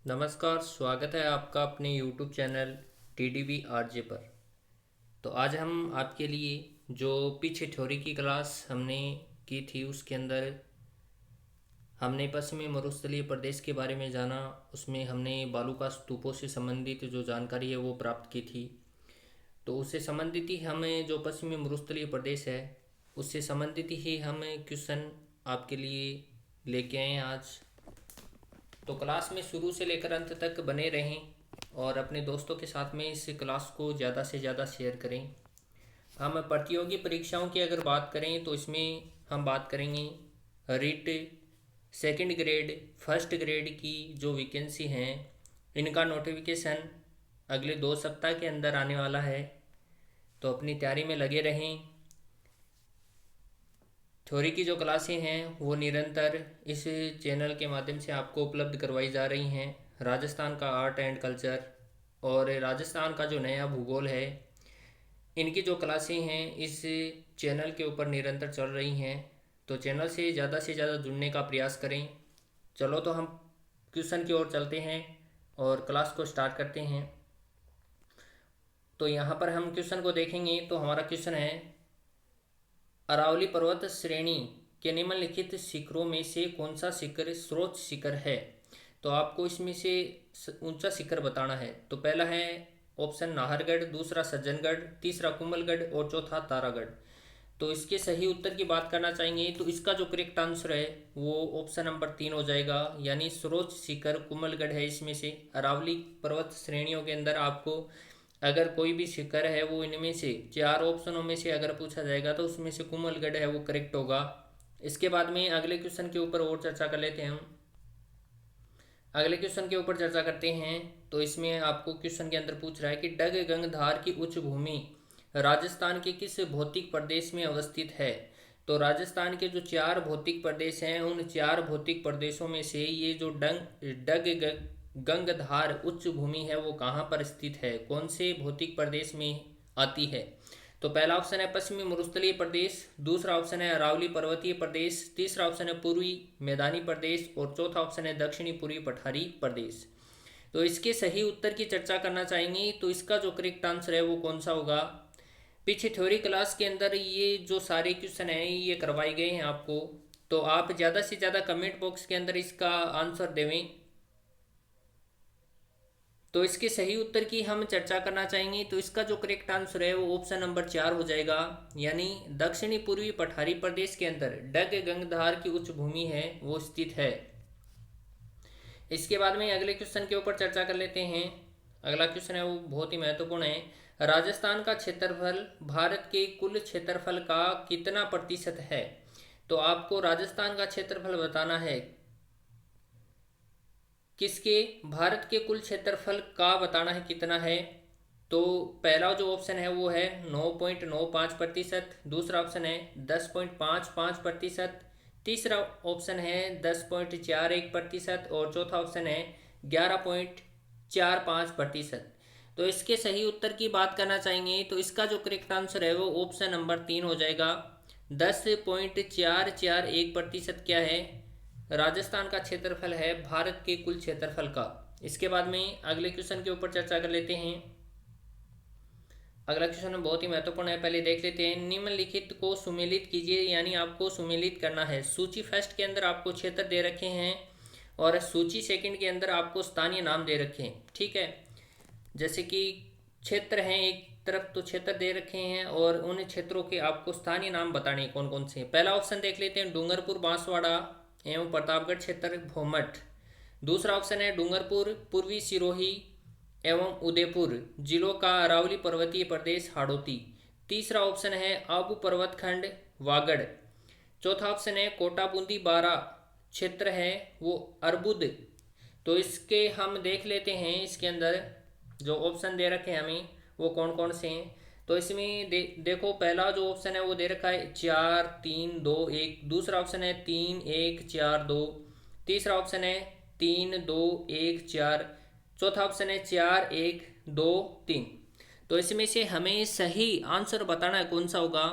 नमस्कार, स्वागत है आपका अपने YouTube चैनल TDV आरजे पर। तो आज हम आपके लिए जो पीछे थ्योरी की क्लास हमने की थी उसके अंदर हमने पश्चिमी मरुस्थलीय प्रदेश के बारे में जाना। उसमें हमने बालू का स्तूपों से संबंधित जो जानकारी है वो प्राप्त की थी। तो उससे संबंधित ही हमें जो पश्चिमी मरुस्थलीय प्रदेश है उससे संबंधित ही हम क्वेश्चन आपके लिए लेके आए हैं आज। तो क्लास में शुरू से लेकर अंत तक बने रहें और अपने दोस्तों के साथ में इस क्लास को ज़्यादा से ज़्यादा शेयर करें। हम प्रतियोगी परीक्षाओं की अगर बात करें तो इसमें हम बात करेंगे writ, second grade, first grade की जो वैकेंसी हैं इनका नोटिफिकेशन अगले 2 सप्ताह के अंदर आने वाला है। तो अपनी तैयारी में लगे रहें। थ्योरी की जो क्लासें हैं वो निरंतर इस चैनल के माध्यम से आपको उपलब्ध करवाई जा रही हैं। राजस्थान का आर्ट एंड कल्चर और राजस्थान का जो नया भूगोल है इनकी जो क्लासें हैं इस चैनल के ऊपर निरंतर चल रही हैं। तो चैनल से ज़्यादा जुड़ने का प्रयास करें। चलो तो हम क्वेश्चन की ओर चलते हैं और क्लास को स्टार्ट करते हैं। तो यहाँ पर हम क्वेश्चन को देखेंगे तो हमारा क्वेश्चन है अरावली पर्वत श्रेणी के निम्नलिखित शिखरों में से कौन सा शिखर सर्वोच्च शिखर है। तो आपको इसमें से ऊंचा शिखर बताना है। तो पहला है ऑप्शन नाहरगढ़, दूसरा सज्जनगढ़, तीसरा कुंभलगढ़ और चौथा तारागढ़। तो इसके सही उत्तर की बात करना चाहेंगे तो इसका जो करेक्ट आंसर है वो ऑप्शन नंबर 3 हो जाएगा, यानी सर्वोच्च शिखर कुंभलगढ़ है। इसमें से अरावली पर्वत श्रेणियों के अंदर आपको अगर कोई भी शिखर है वो इनमें से 4 ऑप्शनों में से अगर पूछा जाएगा तो उसमें से कुंभलगढ़ है वो करेक्ट होगा। इसके बाद में अगले क्वेश्चन के ऊपर और चर्चा कर लेते हैं हम। अगले क्वेश्चन के ऊपर चर्चा करते हैं। तो इसमें आपको क्वेश्चन के अंदर पूछ रहा है कि डग गंगधार की उच्च भूमि राजस्थान के किस भौतिक प्रदेश में अवस्थित है। तो राजस्थान के जो 4 भौतिक प्रदेश हैं उन 4 भौतिक प्रदेशों में से ये जो डग गंगधार उच्च भूमि है वो कहाँ पर स्थित है, कौन से भौतिक प्रदेश में आती है। तो पहला ऑप्शन है पश्चिमी मरुस्थलीय प्रदेश, दूसरा ऑप्शन है अरावली पर्वतीय प्रदेश, तीसरा ऑप्शन है पूर्वी मैदानी प्रदेश और चौथा ऑप्शन है दक्षिणी पूर्वी पठारी प्रदेश। तो इसके सही उत्तर की चर्चा करना चाहेंगे तो इसका जो करेक्ट आंसर है वो कौन सा होगा। पीछे थ्योरी क्लास के अंदर ये जो सारे क्वेश्चन हैं ये करवाए गए हैं आपको। तो आप ज़्यादा से ज़्यादा कमेंट बॉक्स के अंदर इसका आंसर देवें। तो इसके सही उत्तर की हम चर्चा करना चाहेंगे तो इसका जो करेक्ट आंसर है वो ऑप्शन नंबर 4 हो जाएगा, यानी दक्षिणी पूर्वी पठारी प्रदेश के अंदर डग गंगधार की उच्च भूमि है वो स्थित है। इसके बाद में अगले क्वेश्चन के ऊपर चर्चा कर लेते हैं। अगला क्वेश्चन है वो बहुत ही महत्वपूर्ण है। राजस्थान का क्षेत्रफल भारत के कुल क्षेत्रफल का कितना प्रतिशत है। तो आपको राजस्थान का क्षेत्रफल बताना है, किसके, भारत के कुल क्षेत्रफल का बताना है कितना है। तो पहला जो ऑप्शन है वो है 9.95%, दूसरा ऑप्शन है 10.55%, तीसरा ऑप्शन है 10.41% और चौथा ऑप्शन है 11.45%। तो इसके सही उत्तर की बात करना चाहेंगे तो इसका जो करेक्ट आंसर है वो ऑप्शन नंबर 3 हो जाएगा। 10.441% क्या है, राजस्थान का क्षेत्रफल है भारत के कुल क्षेत्रफल का। इसके बाद में अगले क्वेश्चन के ऊपर चर्चा कर लेते हैं। अगला क्वेश्चन बहुत ही महत्वपूर्ण है, पहले देख लेते हैं। निम्नलिखित को सुमेलित कीजिए, यानी आपको सुमेलित करना है। सूची फर्स्ट के अंदर आपको क्षेत्र दे रखे हैं और सूची सेकंड के अंदर आपको स्थानीय नाम दे रखे हैं। ठीक है, जैसे कि क्षेत्र हैं एक तरफ तो क्षेत्र दे रखे हैं और उन क्षेत्रों के आपको स्थानीय नाम बताने कौन कौन से हैं। पहला ऑप्शन देख लेते हैं, डूंगरपुर बांसवाड़ा एवं प्रतापगढ़ क्षेत्र भोमठ। दूसरा ऑप्शन है डूंगरपुर पूर्वी सिरोही एवं उदयपुर जिलों का अरावली पर्वतीय प्रदेश हाड़ौती। तीसरा ऑप्शन है आबू पर्वतखंड वागड़। चौथा ऑप्शन है कोटा बूंदी बारा क्षेत्र है वो अर्बुद। तो इसके हम देख लेते हैं, इसके अंदर जो ऑप्शन दे रखे हैं हमें वो कौन कौन से हैं। तो इसमें देखो पहला जो ऑप्शन है वो दे रखा है 4 3 2 1, दूसरा ऑप्शन है 3 1 4 2, तीसरा ऑप्शन है 3 2 1 4, चौथा ऑप्शन है 4 1 2 3। तो इसमें से हमें सही आंसर बताना है कौन सा होगा।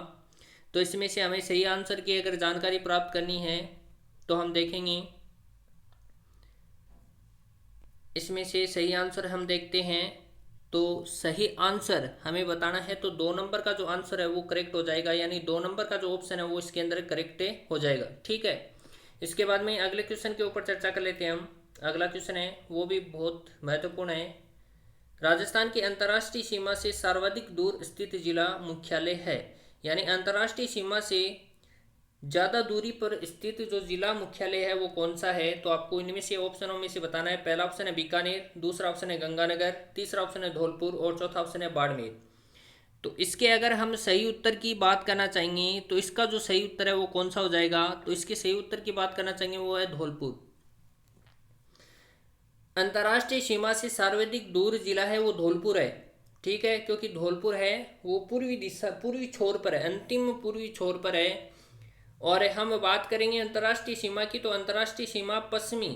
तो इसमें से हमें सही आंसर की अगर जानकारी प्राप्त करनी है तो हम देखेंगे इसमें से सही आंसर हम देखते हैं। तो सही आंसर हमें बताना है, तो 2 नंबर का जो आंसर है वो करेक्ट हो जाएगा, यानी 2 नंबर का जो ऑप्शन है वो इसके अंदर करेक्ट हो जाएगा। ठीक है, इसके बाद में अगले क्वेश्चन के ऊपर चर्चा कर लेते हैं हम। अगला क्वेश्चन है वो भी बहुत महत्वपूर्ण है। राजस्थान की अंतर्राष्ट्रीय सीमा से सर्वाधिक दूर स्थित जिला मुख्यालय है, यानी अंतर्राष्ट्रीय सीमा से ज़्यादा दूरी पर स्थित जो जिला मुख्यालय है वो कौन सा है। तो आपको इनमें से ऑप्शनों में से बताना है। पहला ऑप्शन है बीकानेर, दूसरा ऑप्शन है गंगानगर, तीसरा ऑप्शन है धौलपुर और चौथा ऑप्शन है बाड़मेर। तो इसके अगर हम सही उत्तर की बात करना चाहेंगे तो इसका जो सही उत्तर है वो कौन सा हो जाएगा। तो इसके सही उत्तर की बात करना चाहेंगे वो है धौलपुर। अंतर्राष्ट्रीय सीमा से सर्वाधिक दूर जिला है वो धौलपुर है। ठीक है, क्योंकि धौलपुर है वो पूर्वी दिशा, पूर्वी छोर पर है, अंतिम पूर्वी छोर पर है। और हम बात करेंगे अंतर्राष्ट्रीय सीमा की, तो अंतर्राष्ट्रीय सीमा पश्चिमी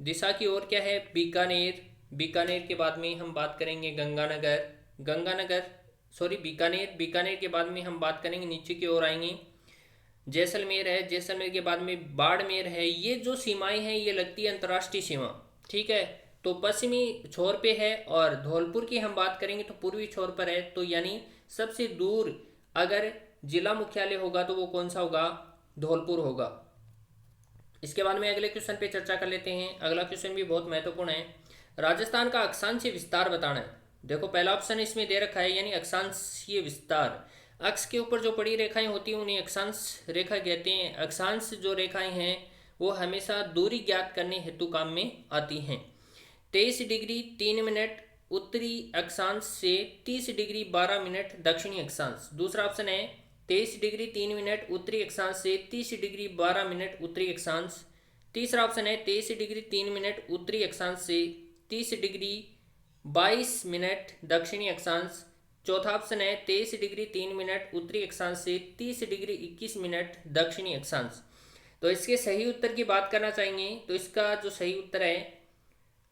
दिशा की ओर क्या है, बीकानेर। बीकानेर के बाद में हम बात करेंगे गंगानगर, गंगानगर सॉरी बीकानेर, बीकानेर के बाद में हम बात करेंगे नीचे की ओर आएंगे जैसलमेर है, जैसलमेर के बाद में बाड़मेर है। ये जो सीमाएं हैं ये लगती है अंतर्राष्ट्रीय सीमा। ठीक है, तो पश्चिमी छोर पे है। और धौलपुर की हम बात करेंगे तो पूर्वी छोर पर है। तो यानी सबसे दूर अगर जिला मुख्यालय होगा तो वो कौन सा होगा, धौलपुर होगा। इसके बाद में अगले क्वेश्चन पे चर्चा कर लेते हैं। अगला क्वेश्चन भी बहुत महत्वपूर्ण है। राजस्थान का अक्षांशीय विस्तार बताना है। देखो पहला ऑप्शन इसमें दे रखा है, यानी अक्षांशीय विस्तार। अक्ष के ऊपर जो बड़ी रेखाएं होती हैं उन्हें अक्षांश रेखा कहते हैं। अक्षांश जो रेखाएं हैं वो हमेशा दूरी ज्ञात करने हेतु काम में आती हैं। 23 डिग्री 3 मिनट उत्तरी अक्षांश से 30 डिग्री 12 मिनट दक्षिणी अक्षांश। दूसरा ऑप्शन है 23 डिग्री 3 मिनट उत्तरी अक्षांश से 30 डिग्री 12 मिनट उत्तरी अक्षांश। तीसरा ऑप्शन है 23 डिग्री 3 मिनट उत्तरी अक्षांश से 30 डिग्री 22 मिनट दक्षिणी अक्षांश। चौथा ऑप्शन है 23 डिग्री 3 मिनट उत्तरी अक्षांश से 30 डिग्री 21 मिनट दक्षिणी अक्षांश। तो इसके सही उत्तर की बात करना चाहेंगे तो इसका जो सही उत्तर है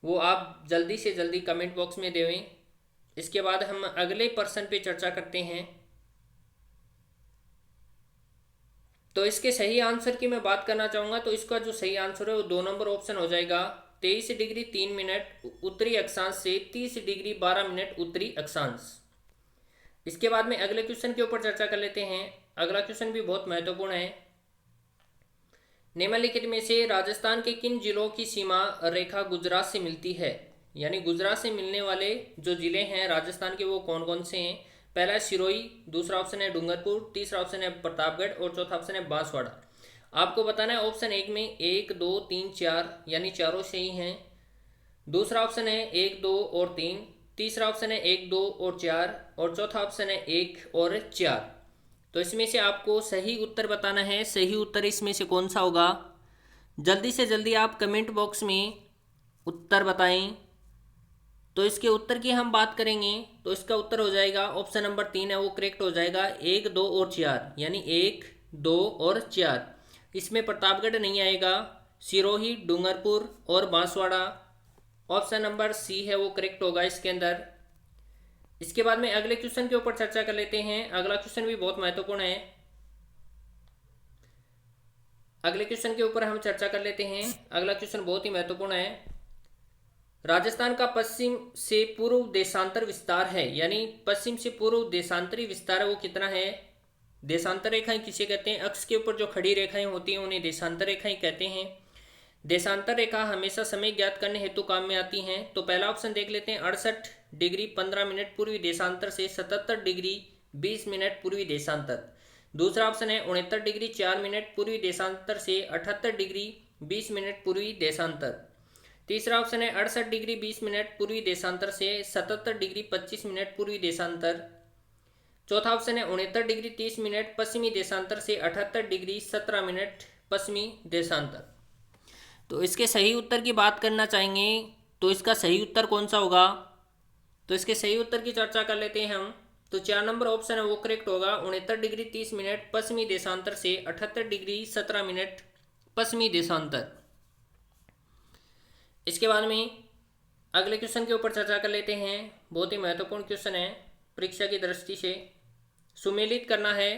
वो आप जल्दी से जल्दी कमेंट बॉक्स में देवें। इसके बाद हम अगले प्रश्न पे चर्चा करते हैं। तो इसके सही आंसर की मैं बात करना चाहूँगा, तो इसका जो सही आंसर है वो 2 नंबर ऑप्शन हो जाएगा। 23 डिग्री 3 मिनट उत्तरी अक्षांश से 30 डिग्री 12 मिनट उत्तरी अक्षांश। इसके बाद में अगले क्वेश्चन के ऊपर चर्चा कर लेते हैं। अगला क्वेश्चन भी बहुत महत्वपूर्ण है। निम्नलिखित में से राजस्थान के किन जिलों की सीमा रेखा गुजरात से मिलती है, यानी गुजरात से मिलने वाले जो जिले हैं राजस्थान के वो कौन कौन से हैं। पहला है सिरोही, दूसरा ऑप्शन है डूंगरपुर, तीसरा ऑप्शन है प्रतापगढ़ और चौथा ऑप्शन है बांसवाड़ा। आपको बताना है ऑप्शन 1 में 1 2 3 4 यानी चारों सही हैं। दूसरा ऑप्शन है 1 2 और 3, तीसरा ऑप्शन है 1 2 और 4 और चौथा ऑप्शन है 1 और 4। तो इसमें से आपको सही उत्तर बताना है। सही उत्तर इसमें से कौन सा होगा, जल्दी से जल्दी आप कमेंट बॉक्स में उत्तर बताएं। तो इसके उत्तर की हम बात करेंगे तो इसका उत्तर हो जाएगा ऑप्शन नंबर 3 है वो करेक्ट हो जाएगा, 1 2 और 4, यानी 1 2 और 4। इसमें प्रतापगढ़ नहीं आएगा, सिरोही, डूंगरपुर और बांसवाड़ा। ऑप्शन नंबर सी है वो करेक्ट होगा इसके अंदर। इसके बाद में अगले क्वेश्चन के ऊपर चर्चा कर लेते हैं। अगला क्वेश्चन भी बहुत महत्वपूर्ण है। अगले क्वेश्चन के ऊपर हम चर्चा कर लेते हैं। अगला क्वेश्चन बहुत ही महत्वपूर्ण है। राजस्थान का पश्चिम से पूर्व देशांतर विस्तार है, यानी पश्चिम से पूर्व देशांतरी विस्तार है वो कितना है। देशांतर रेखाएं किसे कहते हैं, अक्ष के ऊपर जो खड़ी रेखाएं होती हैं उन्हें देशांतर रेखाएं कहते हैं। देशांतर रेखा हमेशा समय ज्ञात करने हेतु काम में आती हैं। तो पहला ऑप्शन देख लेते हैं, 68 डिग्री 15 मिनट पूर्वी देशांतर से 77 डिग्री 20 मिनट पूर्वी देशांतर। दूसरा ऑप्शन है 69 डिग्री 4 मिनट पूर्वी देशांतर से 78 डिग्री 20 मिनट पूर्वी देशांतर। तीसरा ऑप्शन है 68 डिग्री 20 मिनट पूर्वी देशांतर से 77 डिग्री 25 मिनट पूर्वी देशांतर। चौथा ऑप्शन है 69 डिग्री 30 मिनट पश्चिमी देशांतर से 78 डिग्री 17 मिनट पश्चिमी देशांतर। तो इसके सही उत्तर की बात करना चाहेंगे तो इसका सही उत्तर कौन सा होगा। तो इसके सही उत्तर की चर्चा कर लेते हैं हम। तो 4 नंबर ऑप्शन है वो करेक्ट होगा, 69 डिग्री 30 मिनट पश्चिमी देशांतर से 78 डिग्री 17 मिनट पश्चिमी देशांतर। इसके बाद में अगले क्वेश्चन के ऊपर चर्चा कर लेते हैं। बहुत ही महत्वपूर्ण क्वेश्चन है, परीक्षा की दृष्टि से सुमेलित करना है।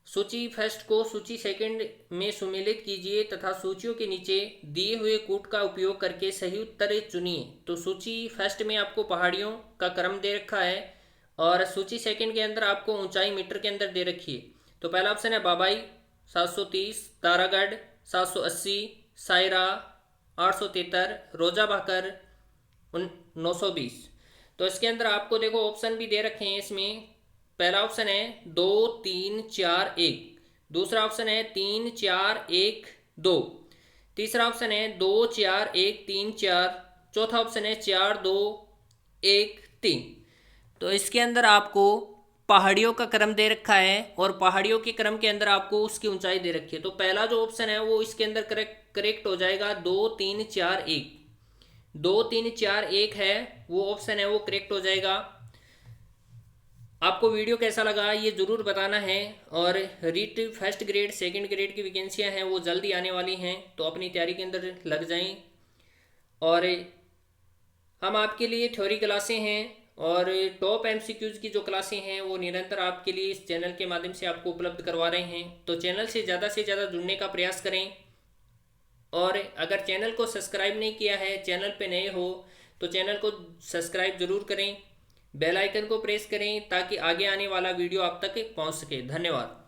सूची फर्स्ट को सूची सेकंड में सम्मिलित कीजिए तथा सूचियों के नीचे दिए हुए कूट का उपयोग करके सही उत्तर चुनिए। तो सूची फर्स्ट में आपको पहाड़ियों का क्रम दे रखा है और सूची सेकंड के अंदर आपको ऊंचाई मीटर के अंदर दे रखी है। तो पहला ऑप्शन है बाबाई 730, तारागढ़ 780, सायरा 873, रोजा भाकर 920। तो इसके अंदर आपको देखो ऑप्शन भी दे रखे हैं इसमें। पहला ऑप्शन है 2 3 4 1, दूसरा ऑप्शन है 3 4 1 2, तीसरा ऑप्शन है 2 4 1 3 4, चौथा ऑप्शन है 4 2 1 3। तो इसके अंदर आपको पहाड़ियों का क्रम दे रखा है और पहाड़ियों के क्रम के अंदर आपको उसकी ऊंचाई दे रखी है। तो पहला जो ऑप्शन है वो इसके अंदर करेक्ट हो जाएगा, 2 3 4 1। 2 3 4 1 है वो ऑप्शन है, वो करेक्ट हो जाएगा। आपको वीडियो कैसा लगा ये ज़रूर बताना है। और REET first grade second grade की वैकेंसियां हैं वो जल्दी आने वाली हैं, तो अपनी तैयारी के अंदर लग जाएं। और हम आपके लिए थ्योरी क्लासें हैं और टॉप एमसीक्यूज की जो क्लासें हैं वो निरंतर आपके लिए इस चैनल के माध्यम से आपको उपलब्ध करवा रहे हैं। तो चैनल से ज़्यादा जुड़ने का प्रयास करें। और अगर चैनल को सब्सक्राइब नहीं किया है, चैनल पे नए हो तो चैनल को सब्सक्राइब जरूर करें, बेल आइकन को प्रेस करें ताकि आगे आने वाला वीडियो आप तक पहुंच सके। धन्यवाद।